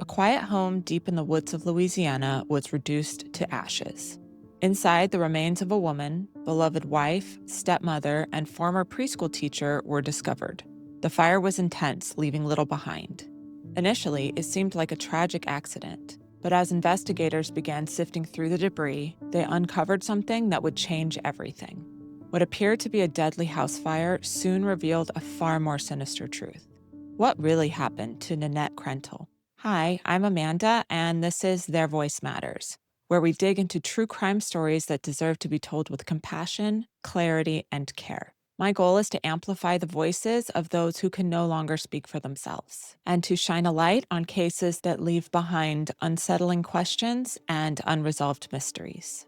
a quiet home deep in the woods of Louisiana was reduced to ashes. Inside, the remains of a woman, beloved wife, stepmother, and former preschool teacher were discovered. The fire was intense, leaving little behind. Initially, it seemed like a tragic accident, but as investigators began sifting through the debris, they uncovered something that would change everything. What appeared to be a deadly house fire soon revealed a far more sinister truth. What really happened to Nanette Krentel? Hi, I'm Amanda, and this is Their Voice Matters, where we dig into true crime stories that deserve to be told with compassion, clarity, and care. My goal is to amplify the voices of those who can no longer speak for themselves, and to shine a light on cases that leave behind unsettling questions and unresolved mysteries.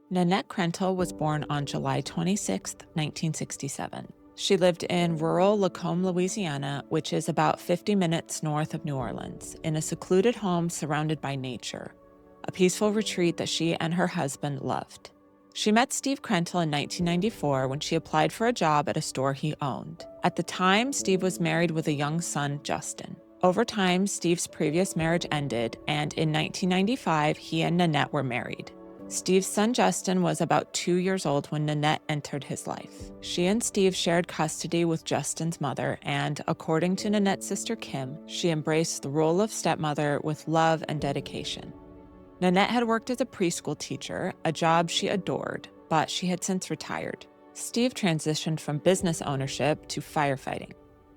Nanette Krentel was born on July 26, 1967. She lived in rural Lacombe, Louisiana, which is about 50 minutes north of New Orleans, in a secluded home surrounded by nature, a peaceful retreat that she and her husband loved. She met Steve Krentel in 1994 when she applied for a job at a store he owned. At the time, Steve was married with a young son, Justin. Over time, Steve's previous marriage ended, and in 1995, he and Nanette were married. Steve's son Justin was about 2 years old when Nanette entered his life. She and Steve shared custody with Justin's mother, and according to Nanette's sister Kim, she embraced the role of stepmother with love and dedication. Nanette had worked as a preschool teacher, a job she adored, but she had since retired. Steve transitioned from business ownership to firefighting.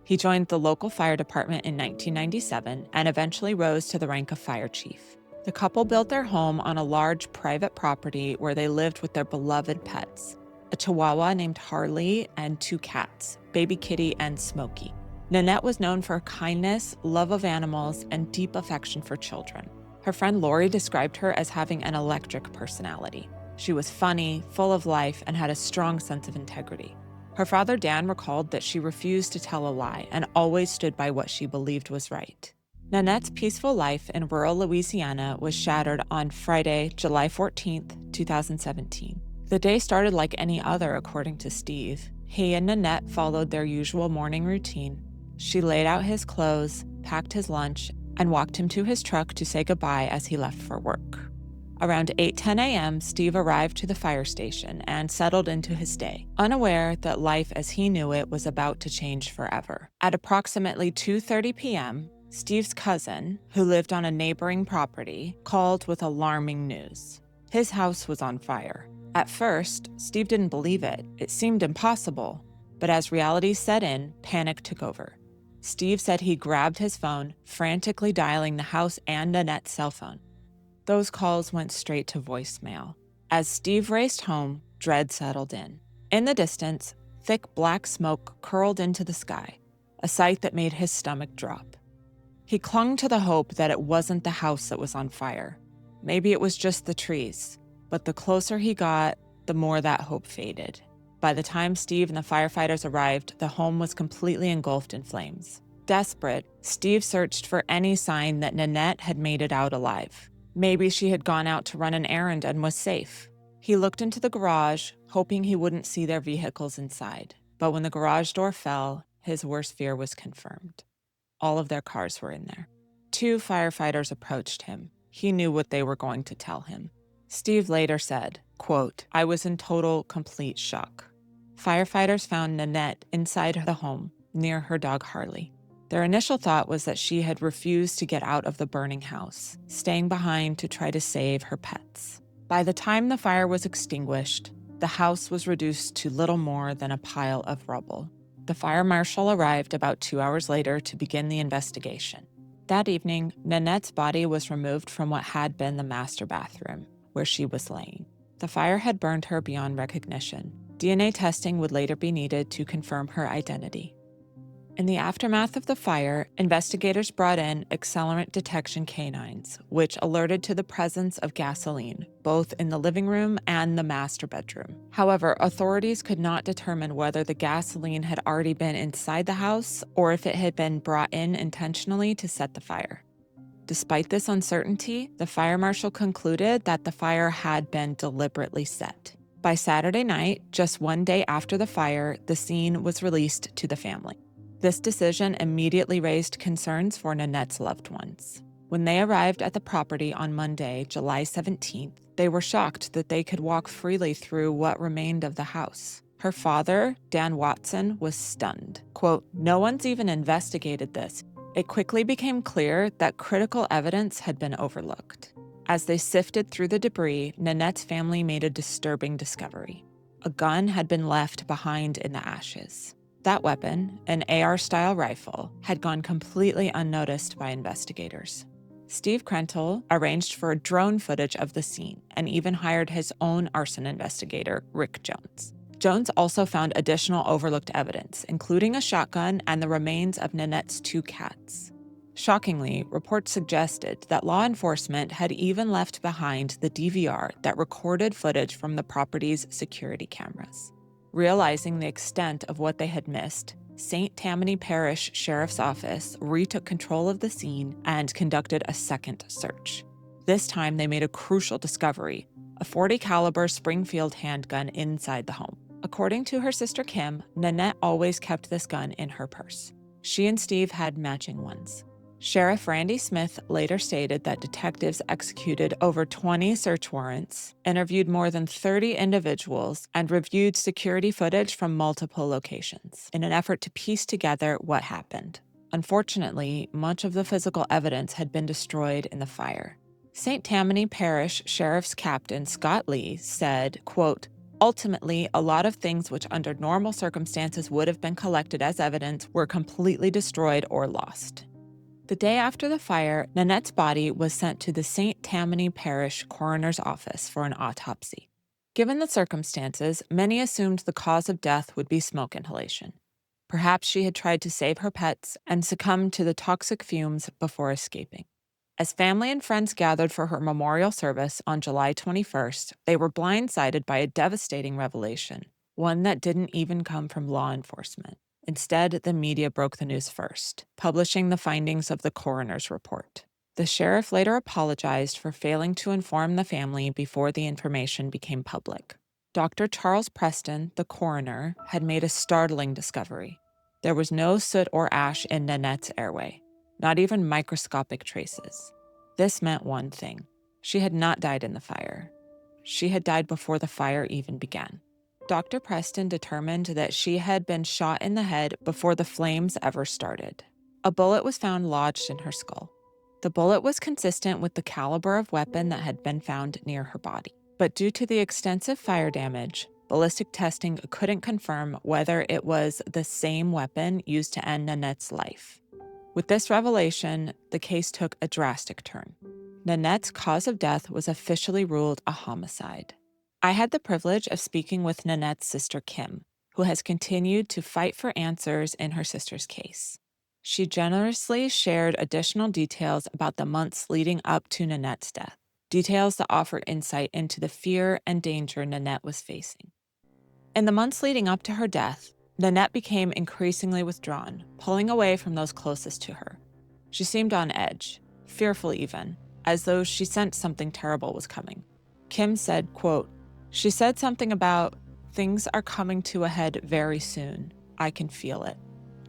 He joined the local fire department in 1997 and eventually rose to the rank of fire chief. The couple built their home on a large private property where they lived with their beloved pets, a Chihuahua named Harley and 2 cats, Baby Kitty and Smokey. Nanette was known for her kindness, love of animals, and deep affection for children. Her friend Lori described her as having an electric personality. She was funny, full of life, and had a strong sense of integrity. Her father Dan recalled that she refused to tell a lie and always stood by what she believed was right. Nanette's peaceful life in rural Louisiana was shattered on Friday, July 14, 2017. The day started like any other, according to Steve. He and Nanette followed their usual morning routine. She laid out his clothes, packed his lunch, and walked him to his truck to say goodbye as he left for work. Around 8:10 a.m., Steve arrived to the fire station and settled into his day, unaware that life as he knew it was about to change forever. At approximately 2:30 p.m., Steve's cousin, who lived on a neighboring property, called with alarming news. His house was on fire. At first, Steve didn't believe it. It seemed impossible. But as reality set in, panic took over. Steve said he grabbed his phone, frantically dialing the house and Nanette's cell phone. Those calls went straight to voicemail. As Steve raced home, dread settled in. In the distance, thick black smoke curled into the sky, a sight that made his stomach drop. He clung to the hope that it wasn't the house that was on fire. Maybe it was just the trees. But the closer he got, the more that hope faded. By the time Steve and the firefighters arrived, the home was completely engulfed in flames. Desperate, Steve searched for any sign that Nanette had made it out alive. Maybe she had gone out to run an errand and was safe. He looked into the garage, hoping he wouldn't see their vehicles inside. But when the garage door fell, his worst fear was confirmed. All of their cars were in there. 2 firefighters approached him. He knew what they were going to tell him. Steve later said, quote, "I was in total, complete shock." Firefighters found Nanette inside the home, near her dog Harley. Their initial thought was that she had refused to get out of the burning house, staying behind to try to save her pets. By the time the fire was extinguished, the house was reduced to little more than a pile of rubble. The fire marshal arrived about 2 hours later to begin the investigation. That evening, Nanette's body was removed from what had been the master bathroom, where she was laying. The fire had burned her beyond recognition. DNA testing would later be needed to confirm her identity. In the aftermath of the fire, investigators brought in accelerant detection canines, which alerted to the presence of gasoline, both in the living room and the master bedroom. However, authorities could not determine whether the gasoline had already been inside the house or if it had been brought in intentionally to set the fire. Despite this uncertainty, the fire marshal concluded that the fire had been deliberately set. By Saturday night, just 1 day after the fire, the scene was released to the family. This decision immediately raised concerns for Nanette's loved ones. When they arrived at the property on Monday, July 17th, they were shocked that they could walk freely through what remained of the house. Her father, Dan Watson, was stunned. Quote, "No one's even investigated this." It quickly became clear that critical evidence had been overlooked. As they sifted through the debris, Nanette's family made a disturbing discovery. A gun had been left behind in the ashes. That weapon, an AR-style rifle, had gone completely unnoticed by investigators. Steve Krentel arranged for drone footage of the scene and even hired his own arson investigator, Rick Jones. Jones also found additional overlooked evidence, including a shotgun and the remains of Nanette's 2 cats. Shockingly, reports suggested that law enforcement had even left behind the DVR that recorded footage from the property's security cameras. Realizing the extent of what they had missed, St. Tammany Parish Sheriff's Office retook control of the scene and conducted a second search. This time, they made a crucial discovery: a .40 caliber Springfield handgun inside the home. According to her sister Kim, Nanette always kept this gun in her purse. She and Steve had matching ones. Sheriff Randy Smith later stated that detectives executed over 20 search warrants, interviewed more than 30 individuals, and reviewed security footage from multiple locations in an effort to piece together what happened. Unfortunately, much of the physical evidence had been destroyed in the fire. St. Tammany Parish Sheriff's Captain Scott Lee said, quote, "Ultimately, a lot of things which under normal circumstances would have been collected as evidence were completely destroyed or lost." The day after the fire, Nanette's body was sent to the St. Tammany Parish Coroner's Office for an autopsy. Given the circumstances, many assumed the cause of death would be smoke inhalation. Perhaps she had tried to save her pets and succumbed to the toxic fumes before escaping. As family and friends gathered for her memorial service on July 21st, they were blindsided by a devastating revelation, one that didn't even come from law enforcement. Instead, the media broke the news first, publishing the findings of the coroner's report. The sheriff later apologized for failing to inform the family before the information became public. Dr. Charles Preston, the coroner, had made a startling discovery. There was no soot or ash in Nanette's airway, not even microscopic traces. This meant one thing: she had not died in the fire. She had died before the fire even began. Dr. Preston determined that she had been shot in the head before the flames ever started. A bullet was found lodged in her skull. The bullet was consistent with the caliber of weapon that had been found near her body. But due to the extensive fire damage, ballistic testing couldn't confirm whether it was the same weapon used to end Nanette's life. With this revelation, the case took a drastic turn. Nanette's cause of death was officially ruled a homicide. I had the privilege of speaking with Nanette's sister Kim, who has continued to fight for answers in her sister's case. She generously shared additional details about the months leading up to Nanette's death, details that offer insight into the fear and danger Nanette was facing. In the months leading up to her death, Nanette became increasingly withdrawn, pulling away from those closest to her. She seemed on edge, fearful even, as though she sensed something terrible was coming. Kim said, quote, "She said something about, 'Things are coming to a head very soon. I can feel it.'"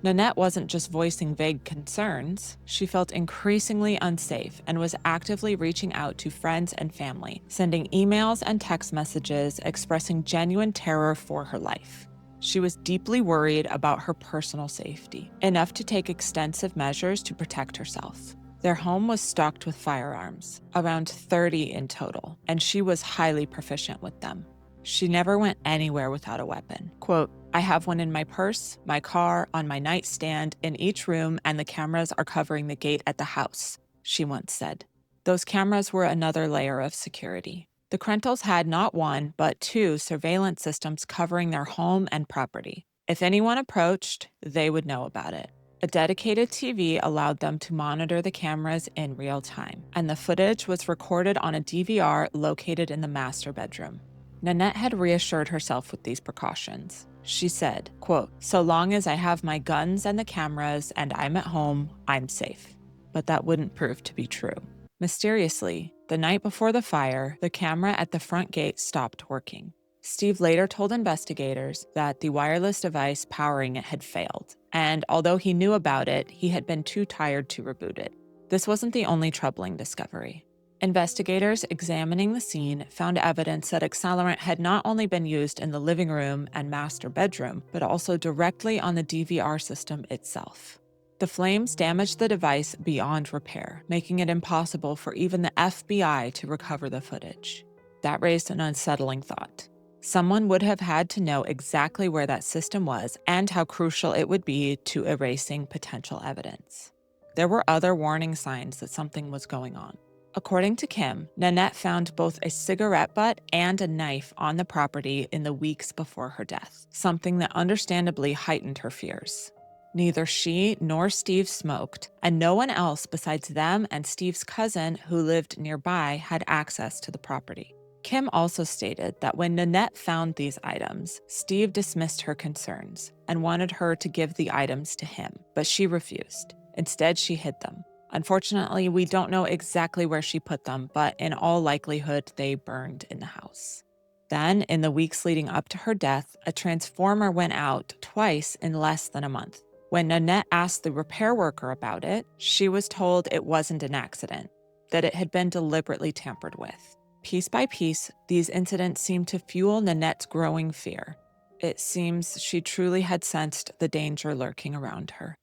Nanette wasn't just voicing vague concerns. She felt increasingly unsafe and was actively reaching out to friends and family, sending emails and text messages expressing genuine terror for her life. She was deeply worried about her personal safety, enough to take extensive measures to protect herself. Their home was stocked with firearms, around 30 in total, and she was highly proficient with them. She never went anywhere without a weapon. Quote, "I have one in my purse, my car, on my nightstand, in each room, and the cameras are covering the gate at the house," she once said. Those cameras were another layer of security. The Krentels had not one, but 2 surveillance systems covering their home and property. If anyone approached, they would know about it. A dedicated TV allowed them to monitor the cameras in real time, and the footage was recorded on a DVR located in the master bedroom. Nanette had reassured herself with these precautions. She said, quote, "So long as I have my guns and the cameras and I'm at home, I'm safe." But that wouldn't prove to be true. Mysteriously, the night before the fire, the camera at the front gate stopped working. Steve later told investigators that the wireless device powering it had failed, and although he knew about it, he had been too tired to reboot it. This wasn't the only troubling discovery. Investigators examining the scene found evidence that accelerant had not only been used in the living room and master bedroom, but also directly on the DVR system itself. The flames damaged the device beyond repair, making it impossible for even the FBI to recover the footage. That raised an unsettling thought. Someone would have had to know exactly where that system was and how crucial it would be to erasing potential evidence. There were other warning signs that something was going on. According to Kim, Nanette found both a cigarette butt and a knife on the property in the weeks before her death, something that understandably heightened her fears. Neither she nor Steve smoked, and no one else besides them and Steve's cousin who lived nearby had access to the property. Kim also stated that when Nanette found these items, Steve dismissed her concerns and wanted her to give the items to him, but she refused. Instead, she hid them. Unfortunately, we don't know exactly where she put them, but in all likelihood, they burned in the house. Then, in the weeks leading up to her death, a transformer went out twice in less than a month. When Nanette asked the repair worker about it, she was told it wasn't an accident, that it had been deliberately tampered with. Piece by piece, these incidents seemed to fuel Nanette's growing fear. It seems she truly had sensed the danger lurking around her.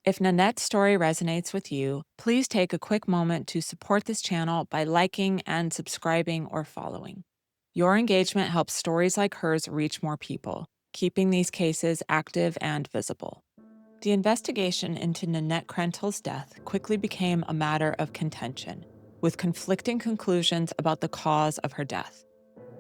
If Nanette's story resonates with you, please take a quick moment to support this channel by liking and subscribing or following. Your engagement helps stories like hers reach more people, keeping these cases active and visible. The investigation into Nanette Krentel's death quickly became a matter of contention, with conflicting conclusions about the cause of her death.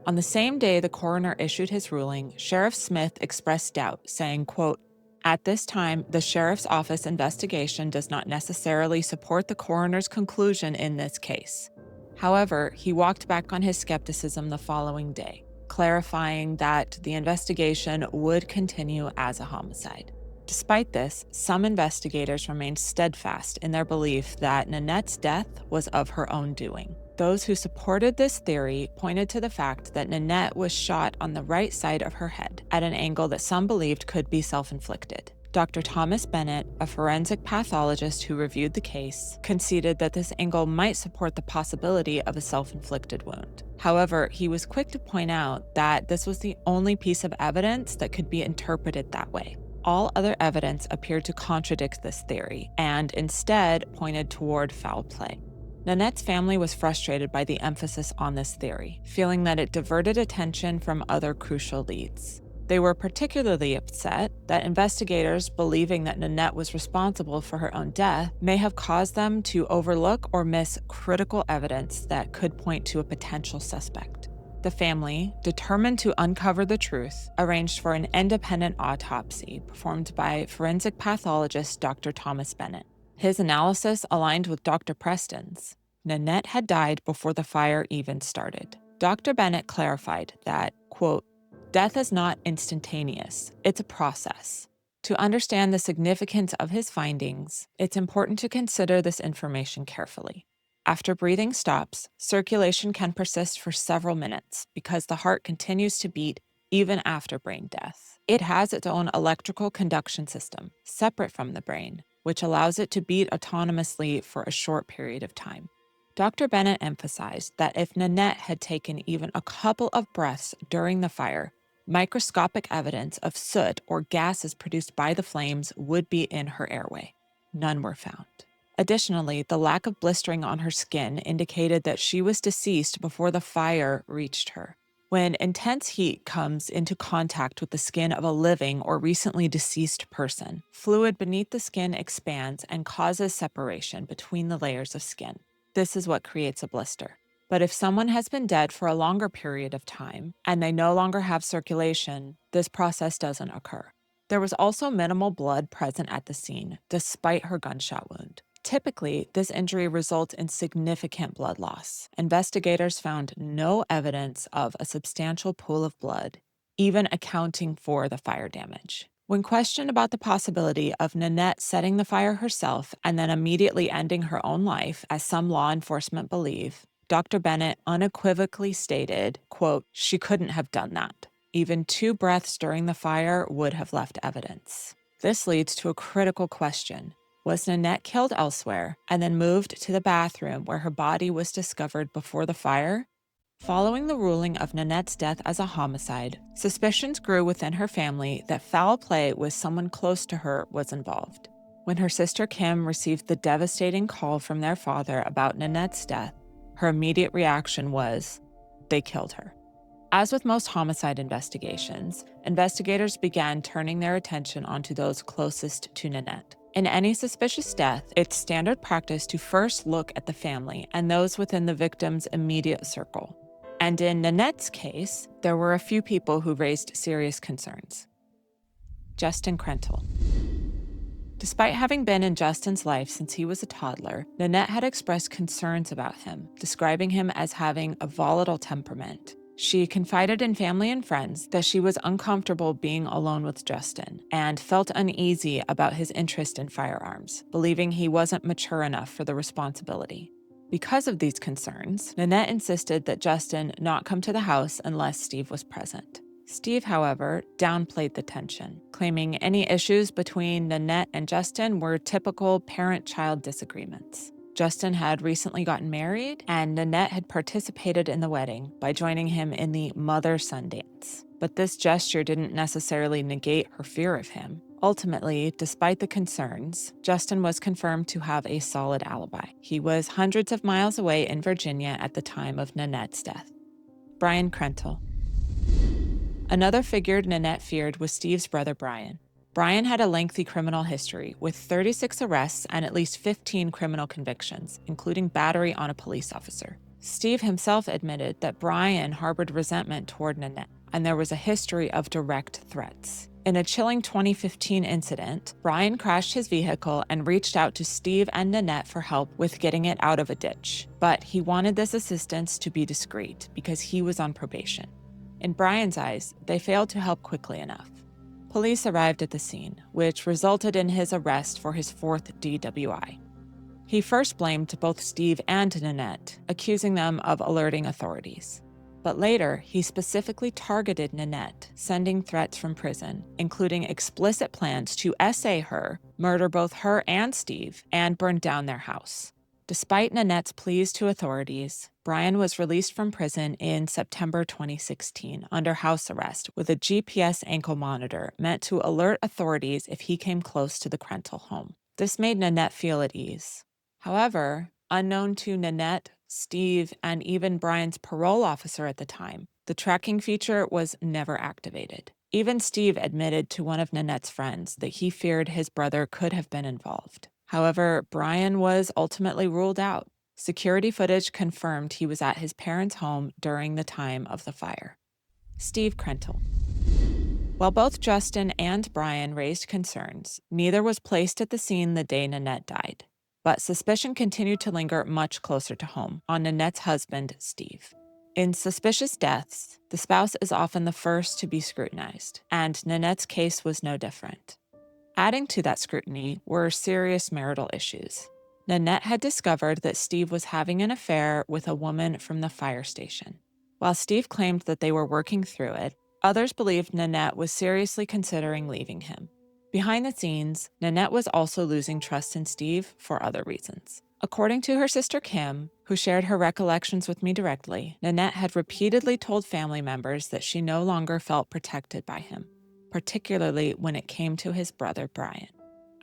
On the same day the coroner issued his ruling, Sheriff Smith expressed doubt, saying, quote, "At this time, the sheriff's office investigation does not necessarily support the coroner's conclusion in this case." However, he walked back on his skepticism the following day, clarifying that the investigation would continue as a homicide. Despite this, some investigators remained steadfast in their belief that Nanette's death was of her own doing. Those who supported this theory pointed to the fact that Nanette was shot on the right side of her head at an angle that some believed could be self-inflicted. Dr. Thomas Bennett, a forensic pathologist who reviewed the case, conceded that this angle might support the possibility of a self-inflicted wound. However, he was quick to point out that this was the only piece of evidence that could be interpreted that way. All other evidence appeared to contradict this theory and instead pointed toward foul play. Nanette's family was frustrated by the emphasis on this theory, feeling that it diverted attention from other crucial leads. They were particularly upset that investigators, believing that Nanette was responsible for her own death, may have caused them to overlook or miss critical evidence that could point to a potential suspect. The family, determined to uncover the truth, arranged for an independent autopsy performed by forensic pathologist Dr. Thomas Bennett. His analysis aligned with Dr. Preston's. Nanette had died before the fire even started. Dr. Bennett clarified that, quote, "Death is not instantaneous, it's a process." To understand the significance of his findings, it's important to consider this information carefully. After breathing stops, circulation can persist for several minutes because the heart continues to beat even after brain death. It has its own electrical conduction system, separate from the brain, which allows it to beat autonomously for a short period of time. Dr. Bennett emphasized that if Nanette had taken even a couple of breaths during the fire, microscopic evidence of soot or gases produced by the flames would be in her airway. None were found. Additionally, the lack of blistering on her skin indicated that she was deceased before the fire reached her. When intense heat comes into contact with the skin of a living or recently deceased person, fluid beneath the skin expands and causes separation between the layers of skin. This is what creates a blister. But if someone has been dead for a longer period of time and they no longer have circulation, this process doesn't occur. There was also minimal blood present at the scene, despite her gunshot wound. Typically, this injury results in significant blood loss. Investigators found no evidence of a substantial pool of blood, even accounting for the fire damage. When questioned about the possibility of Nanette setting the fire herself and then immediately ending her own life, as some law enforcement believe, Dr. Bennett unequivocally stated, quote, "She couldn't have done that. Even 2 breaths during the fire would have left evidence." This leads to a critical question. Was Nanette killed elsewhere and then moved to the bathroom where her body was discovered before the fire? Following the ruling of Nanette's death as a homicide, suspicions grew within her family that foul play with someone close to her was involved. When her sister Kim received the devastating call from their father about Nanette's death, her immediate reaction was, they killed her. As with most homicide investigations, investigators began turning their attention onto those closest to Nanette. In any suspicious death, it's standard practice to first look at the family and those within the victim's immediate circle. And in Nanette's case, there were a few people who raised serious concerns. Justin Krentel. Despite having been in Justin's life since he was a toddler, Nanette had expressed concerns about him, describing him as having a volatile temperament. She confided in family and friends that she was uncomfortable being alone with Justin and felt uneasy about his interest in firearms, believing he wasn't mature enough for the responsibility. Because of these concerns, Nanette insisted that Justin not come to the house unless Steve was present. Steve, however, downplayed the tension, claiming any issues between Nanette and Justin were typical parent-child disagreements. Justin had recently gotten married, and Nanette had participated in the wedding by joining him in the mother-son dance. But this gesture didn't necessarily negate her fear of him. Ultimately, despite the concerns, Justin was confirmed to have a solid alibi. He was hundreds of miles away in Virginia at the time of Nanette's death. Brian Krentel. Another figure Nanette feared was Steve's brother Brian. Brian had a lengthy criminal history, with 36 arrests and at least 15 criminal convictions, including battery on a police officer. Steve himself admitted that Brian harbored resentment toward Nanette, and there was a history of direct threats. In a chilling 2015 incident, Brian crashed his vehicle and reached out to Steve and Nanette for help with getting it out of a ditch. But he wanted this assistance to be discreet because he was on probation. In Brian's eyes, they failed to help quickly enough. Police arrived at the scene, which resulted in his arrest for his 4th DWI. He first blamed both Steve and Nanette, accusing them of alerting authorities. But later, he specifically targeted Nanette, sending threats from prison, including explicit plans to essay her, murder both her and Steve, and burn down their house. Despite Nanette's pleas to authorities, Brian was released from prison in September 2016 under house arrest with a GPS ankle monitor meant to alert authorities if he came close to the Krentel home. This made Nanette feel at ease. However, unknown to Nanette, Steve, and even Brian's parole officer at the time, the tracking feature was never activated. Even Steve admitted to one of Nanette's friends that he feared his brother could have been involved. However, Brian was ultimately ruled out. Security footage confirmed he was at his parents' home during the time of the fire. Steve Krentel. While both Justin and Brian raised concerns, neither was placed at the scene the day Nanette died. But suspicion continued to linger much closer to home, on Nanette's husband, Steve. In suspicious deaths, the spouse is often the first to be scrutinized, and Nanette's case was no different. Adding to that scrutiny were serious marital issues. Nanette had discovered that Steve was having an affair with a woman from the fire station. While Steve claimed that they were working through it, others believed Nanette was seriously considering leaving him. Behind the scenes, Nanette was also losing trust in Steve for other reasons. According to her sister Kim, who shared her recollections with me directly, Nanette had repeatedly told family members that she no longer felt protected by him, particularly when it came to his brother Brian.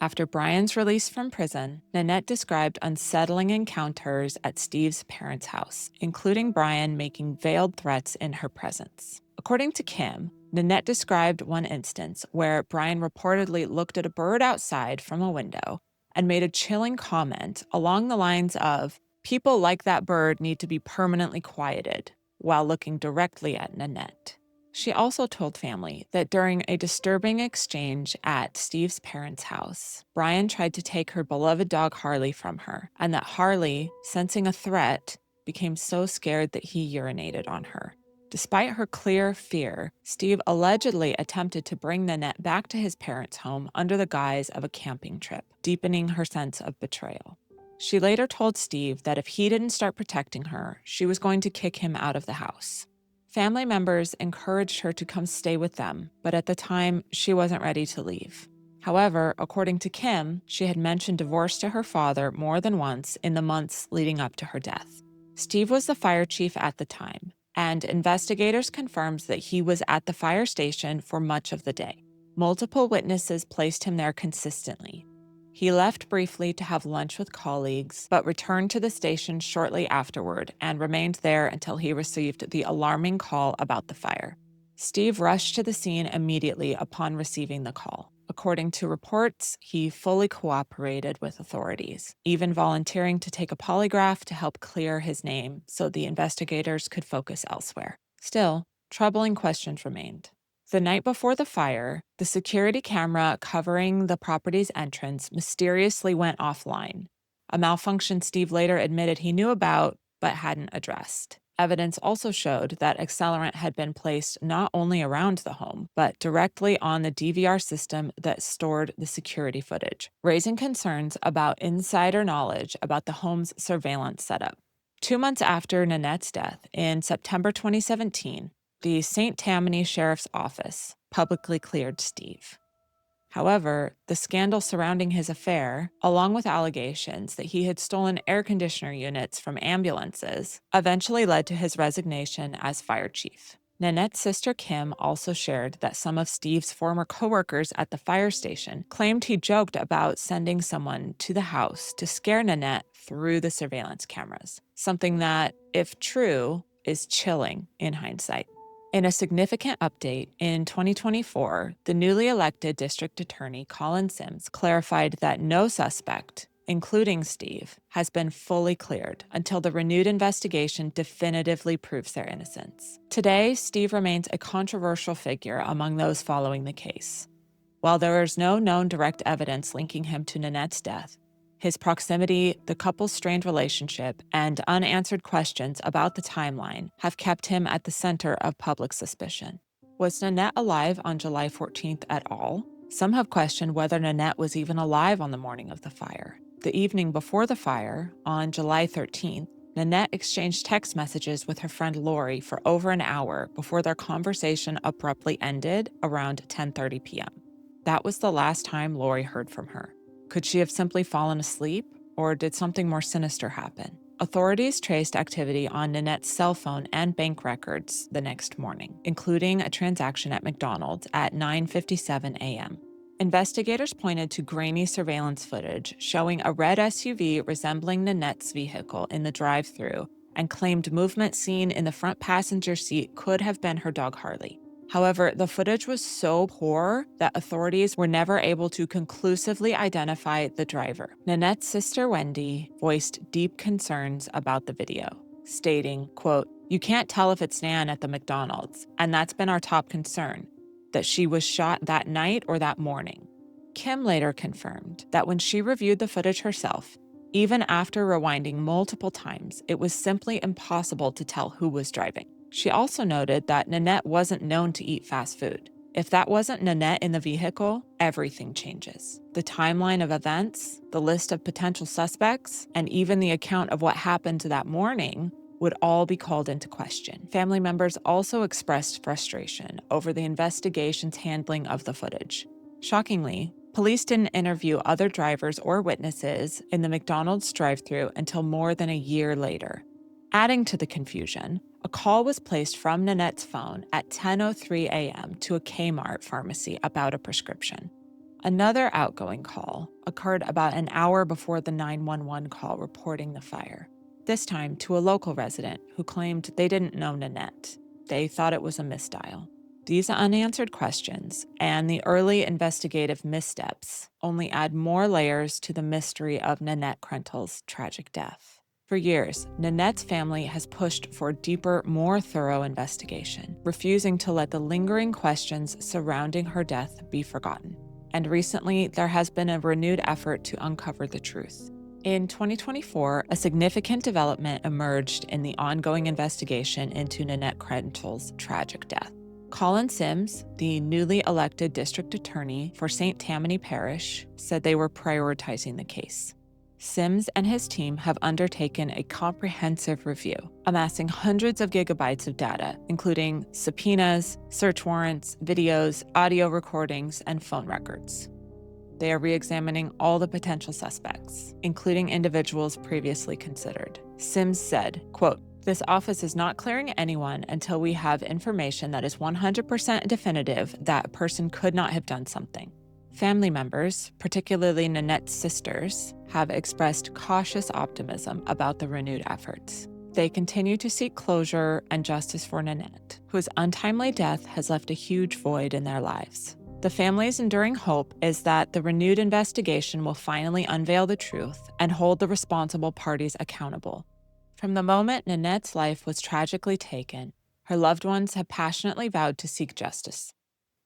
After Brian's release from prison, Nanette described unsettling encounters at Steve's parents' house, including Brian making veiled threats in her presence. According to Kim, Nanette described one instance where Brian reportedly looked at a bird outside from a window and made a chilling comment along the lines of, "People like that bird need to be permanently quieted," while looking directly at Nanette. She also told family that during a disturbing exchange at Steve's parents' house, Brian tried to take her beloved dog Harley from her, and that Harley, sensing a threat, became so scared that he urinated on her. Despite her clear fear, Steve allegedly attempted to bring Nanette back to his parents' home under the guise of a camping trip, deepening her sense of betrayal. She later told Steve that if he didn't start protecting her, she was going to kick him out of the house. Family members encouraged her to come stay with them, but at the time, she wasn't ready to leave. However, according to Kim, she had mentioned divorce to her father more than once in the months leading up to her death. Steve was the fire chief at the time, and investigators confirmed that he was at the fire station for much of the day. Multiple witnesses placed him there consistently. He left briefly to have lunch with colleagues, but returned to the station shortly afterward and remained there until he received the alarming call about the fire. Steve rushed to the scene immediately upon receiving the call. According to reports, he fully cooperated with authorities, even volunteering to take a polygraph to help clear his name so the investigators could focus elsewhere. Still, troubling questions remained. The night before the fire, the security camera covering the property's entrance mysteriously went offline, a malfunction Steve later admitted he knew about but hadn't addressed. Evidence also showed that accelerant had been placed not only around the home, but directly on the DVR system that stored the security footage, raising concerns about insider knowledge about the home's surveillance setup. 2 months after Nanette's death, in September 2017, the St. Tammany Sheriff's Office publicly cleared Steve. However, the scandal surrounding his affair, along with allegations that he had stolen air conditioner units from ambulances, eventually led to his resignation as fire chief. Nanette's sister Kim also shared that some of Steve's former coworkers at the fire station claimed he joked about sending someone to the house to scare Nanette through the surveillance cameras, something that, if true, is chilling in hindsight. In a significant update in 2024, the newly elected district attorney Colin Sims clarified that no suspect, including Steve, has been fully cleared until the renewed investigation definitively proves their innocence. Today, Steve remains a controversial figure among those following the case. While there is no known direct evidence linking him to Nanette's death, his proximity, the couple's strained relationship, and unanswered questions about the timeline have kept him at the center of public suspicion. Was Nanette alive on July 14th at all? Some have questioned whether Nanette was even alive on the morning of the fire. The evening before the fire, on July 13th, Nanette exchanged text messages with her friend Lori for over an hour before their conversation abruptly ended around 10:30 p.m. That was the last time Lori heard from her. Could she have simply fallen asleep, or did something more sinister happen? Authorities traced activity on Nanette's cell phone and bank records the next morning, including a transaction at McDonald's at 9:57 a.m. Investigators pointed to grainy surveillance footage showing a red SUV resembling Nanette's vehicle in the drive-thru and claimed movement seen in the front passenger seat could have been her dog Harley. However, the footage was so poor that authorities were never able to conclusively identify the driver. Nanette's sister Wendy voiced deep concerns about the video, stating, quote, "You can't tell if it's Nan at the McDonald's, and that's been our top concern, that she was shot that night or that morning." Kim later confirmed that when she reviewed the footage herself, even after rewinding multiple times, it was simply impossible to tell who was driving. She also noted that Nanette wasn't known to eat fast food. If that wasn't Nanette in the vehicle, everything changes. The timeline of events, the list of potential suspects, and even the account of what happened that morning would all be called into question. Family members also expressed frustration over the investigation's handling of the footage. Shockingly, police didn't interview other drivers or witnesses in the McDonald's drive-thru until more than a year later. Adding to the confusion, a call was placed from Nanette's phone at 10:03 a.m. to a Kmart pharmacy about a prescription. Another outgoing call occurred about an hour before the 911 call reporting the fire, this time to a local resident who claimed they didn't know Nanette. They thought it was a misdial. These unanswered questions and the early investigative missteps only add more layers to the mystery of Nanette Krentel's tragic death. For years, Nanette's family has pushed for deeper, more thorough investigation, refusing to let the lingering questions surrounding her death be forgotten. And recently, there has been a renewed effort to uncover the truth. In 2024, a significant development emerged in the ongoing investigation into Nanette Krentel's tragic death. Colin Sims, the newly elected district attorney for St. Tammany Parish, said they were prioritizing the case. Sims and his team have undertaken a comprehensive review, amassing hundreds of gigabytes of data, including subpoenas, search warrants, videos, audio recordings, and phone records. They are re-examining all the potential suspects, including individuals previously considered. Sims said, quote, "This office is not clearing anyone until we have information that is 100% definitive that a person could not have done something." Family members, particularly Nanette's sisters, have expressed cautious optimism about the renewed efforts. They continue to seek closure and justice for Nanette, whose untimely death has left a huge void in their lives. The family's enduring hope is that the renewed investigation will finally unveil the truth and hold the responsible parties accountable. From the moment Nanette's life was tragically taken, her loved ones have passionately vowed to seek justice.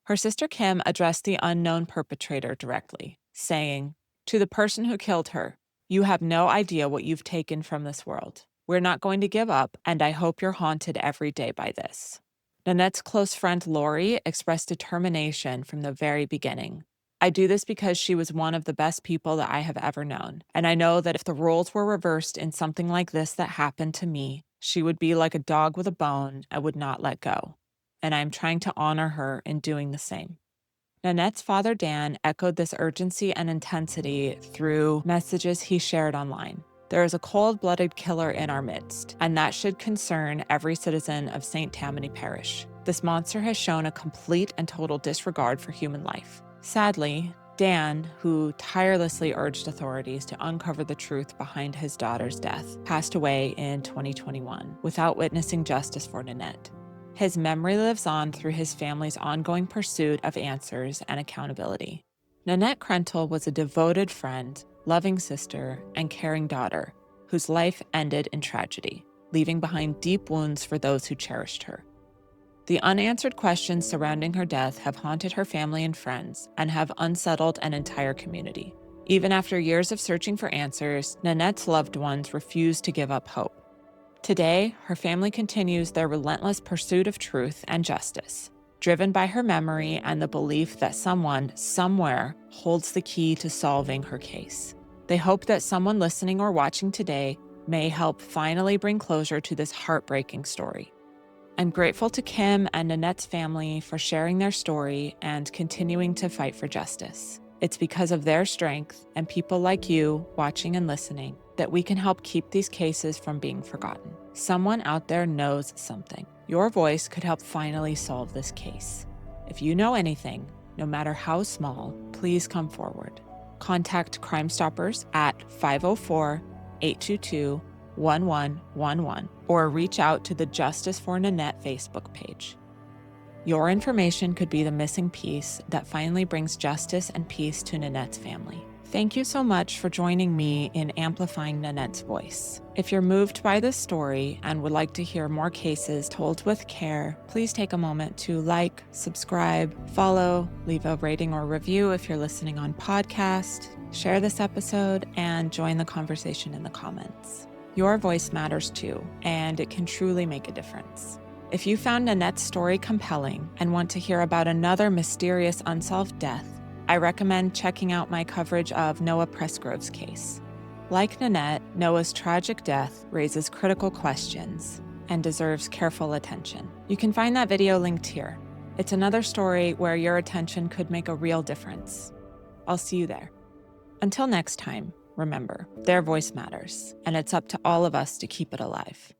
Her sister Kim addressed the unknown perpetrator directly, saying, "To the person who killed her, you have no idea what you've taken from this world. We're not going to give up, and I hope you're haunted every day by this." Nanette's close friend Lori expressed determination from the very beginning. "I do this because she was one of the best people that I have ever known, and I know that if the roles were reversed in something like this that happened to me, she would be like a dog with a bone and would not let go. And I'm trying to honor her in doing the same." Nanette's father, Dan, echoed this urgency and intensity through messages he shared online. "There is a cold-blooded killer in our midst, and that should concern every citizen of St. Tammany Parish. This monster has shown a complete and total disregard for human life." Sadly, Dan, who tirelessly urged authorities to uncover the truth behind his daughter's death, passed away in 2021 without witnessing justice for Nanette. His memory lives on through his family's ongoing pursuit of answers and accountability. Nanette Krentel was a devoted friend, loving sister, and caring daughter whose life ended in tragedy, leaving behind deep wounds for those who cherished her. The unanswered questions surrounding her death have haunted her family and friends and have unsettled an entire community. Even after years of searching for answers, Nanette's loved ones refuse to give up hope. Today, her family continues their relentless pursuit of truth and justice, driven by her memory and the belief that someone, somewhere, holds the key to solving her case. They hope that someone listening or watching today may help finally bring closure to this heartbreaking story. I'm grateful to Kim and Nanette's family for sharing their story and continuing to fight for justice. It's because of their strength and people like you watching and listening that we can help keep these cases from being forgotten. Someone out there knows something. Your voice could help finally solve this case. If you know anything, no matter how small, please come forward. Contact Crime Stoppers at 504-822-1111 or reach out to the Justice for Nanette Facebook page. Your information could be the missing piece that finally brings justice and peace to Nanette's family. Thank you so much for joining me in amplifying Nanette's voice. If you're moved by this story and would like to hear more cases told with care, please take a moment to like, subscribe, follow, leave a rating or review if you're listening on podcast, share this episode, and join the conversation in the comments. Your voice matters too, and it can truly make a difference. If you found Nanette's story compelling and want to hear about another mysterious unsolved death, I recommend checking out my coverage of Noah Pressgrove's case. Like Nanette, Noah's tragic death raises critical questions and deserves careful attention. You can find that video linked here. It's another story where your attention could make a real difference. I'll see you there. Until next time, remember, their voice matters, and it's up to all of us to keep it alive.